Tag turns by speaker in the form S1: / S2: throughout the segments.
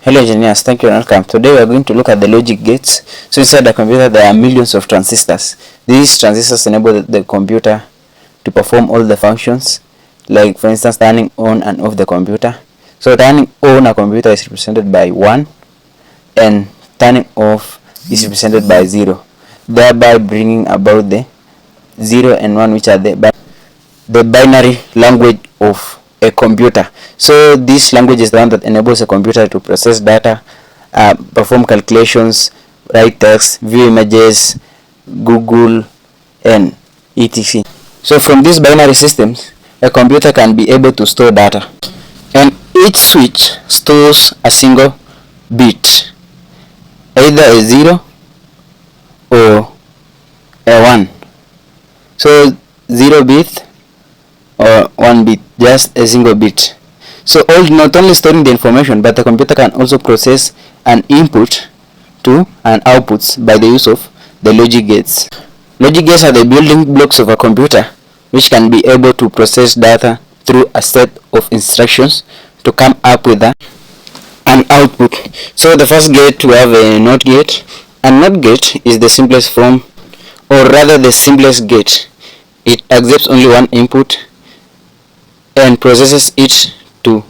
S1: Hello engineers, thank you and welcome. Today we are going to look at the logic gates. So inside the computer there are millions of transistors. These transistors enable the computer to perform all the functions, like for instance turning on and off the computer. So turning on a computer is represented by 1 and turning off is represented by 0, thereby bringing about the 0 and 1, which are the binary language of a computer. So this language is the one that enables a computer to process data, perform calculations, write text, view images, Google, and etc. So from these binary systems, a computer can be able to store data, and each switch stores a single bit, either a 0 or a 1. So 0 bit or 1 bit, just a single bit. So not only storing the information, but the computer can also process an input to an output by the use of the logic gates. Logic gates are the building blocks of a computer, which can be able to process data through a set of instructions to come up with an output. So the first gate, we have a NOT gate. A NOT gate is the simplest form, or rather the simplest gate. It accepts only one input and processes it to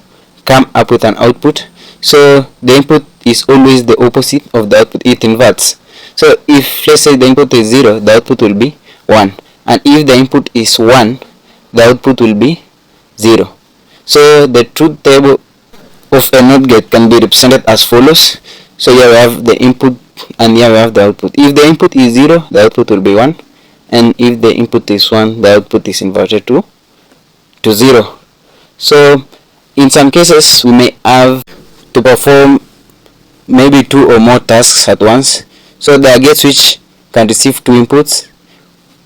S1: come up with an output. So the input is always the opposite of the output. It inverts. So if let's say the input is 0, the output will be 1, and if the input is 1, the output will be 0. So the truth table of a NOT gate can be represented as follows. So here we have the input and here we have the output. If the input is 0, the output will be 1, and if the input is 1, the output is inverted to 0. So in some cases we may have to perform maybe 2 or more tasks at once. So there are gates which can receive 2 inputs.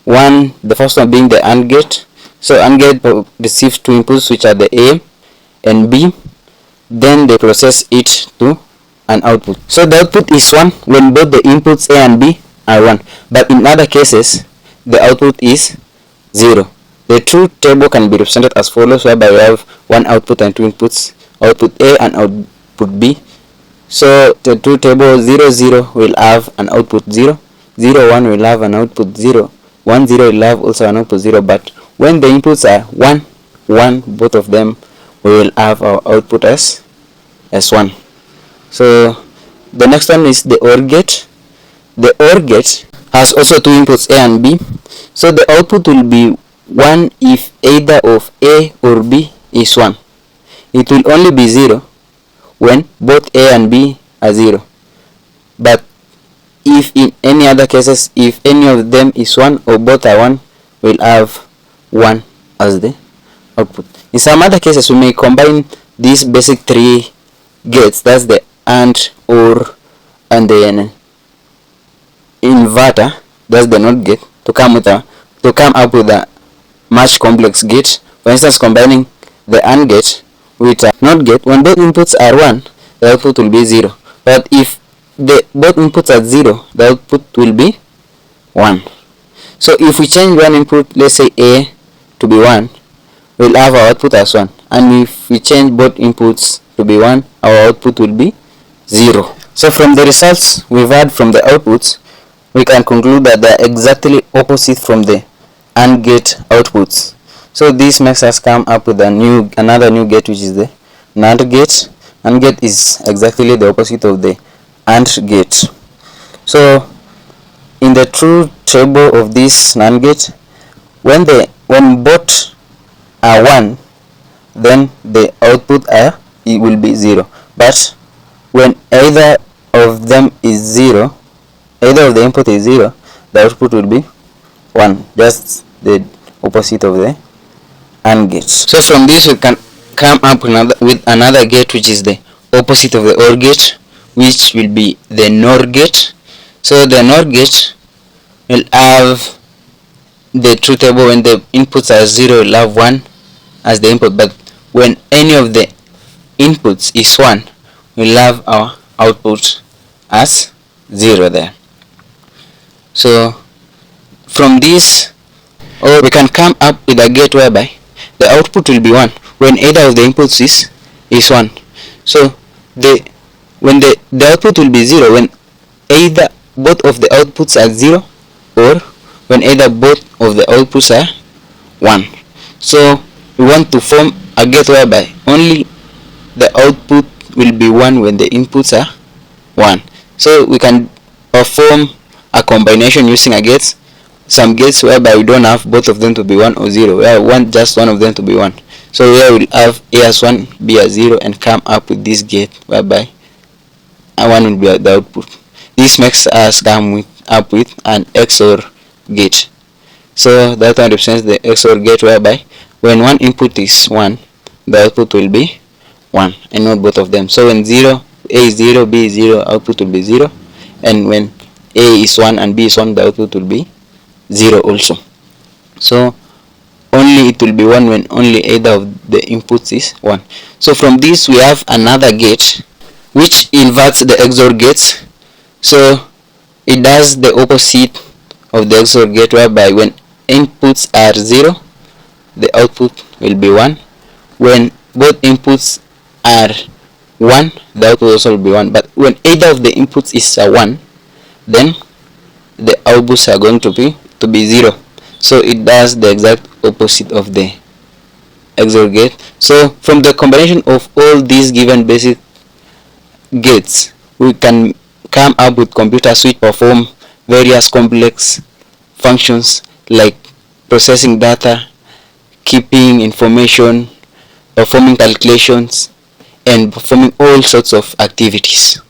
S1: The first one being the AND gate. So AND gate receives 2 inputs, which are the A and B. Then they process it to an output. So the output is 1 when both the inputs A and B are 1. But in other cases, the output is 0. The truth table can be represented as follows, whereby we have one output and 2 inputs, output A and output B. So the truth table 0 0 will have an output 0, 0 1 will have an output 0, 1 0 will have also an output 0. But when the inputs are 1 1, both of them, we will have our output as 1. So the next one is the OR gate. The OR gate has also 2 inputs A and B. So the output will be 1 if either of A or B is 1. It will only be 0 when both A and B are 0. But if in any other cases, if any of them is 1 or both are 1, we'll have 1 as the output. In some other cases, we may combine these basic 3 gates, that's the AND, OR, and the inverter, that's the NOT gate, to come up with a much complex gate. For instance, combining the AND gate with a NOT gate, when both inputs are 1, the output will be 0. But if both inputs are 0, the output will be 1. So if we change one input, let's say A to be 1, we'll have our output as 1. And if we change both inputs to be 1, our output will be 0. So from the results we've had from the outputs, we can conclude that they are exactly opposite from the AND gate outputs. So this makes us come up with another new gate, which is the NAND gate. NAND gate is exactly the opposite of the AND gate. So in the truth table of this NAND gate, when both are 1, then the output it will be 0. But when either of them is 0, either of the input is 0, the output will be 1, just the opposite of the AND gate. So from this we can come up with another gate, which is the opposite of the OR gate, which will be the NOR gate. So the NOR gate will have the truth table. When the inputs are 0, will have 1 as the input, but when any of the inputs is 1, we'll have our output as 0 there. So from this, we can come up with a gate whereby the output will be 1 when either of the inputs is 1. So the when the output will be 0 when either both of the outputs are 0 or when either both of the outputs are 1. So we want to form a gate whereby only the output will be 1 when the inputs are 1. So we can perform a combination using a gate. Some gates whereby we don't have both of them to be 1 or 0, we want just one of them to be 1. So here we'll have A as 1, B as 0, and come up with this gate whereby 1 will be the output. This makes us come up with an XOR gate. So that one represents the XOR gate whereby when one input is 1, the output will be 1 and not both of them. So when A is 0, B is 0, output will be 0, and when A is 1 and B is 1, the output will be 0 also. So only it will be 1 when only either of the inputs is 1. So from this we have another gate which inverts the XOR gates. So it does the opposite of the XOR gate whereby when inputs are 0, the output will be 1. When both inputs are 1, the output also will be 1. But when either of the inputs is 1, then the outputs are going to be 0. So it does the exact opposite of the XOR gate. So from the combination of all these given basic gates, we can come up with computers which perform various complex functions like processing data, keeping information, performing calculations, and performing all sorts of activities.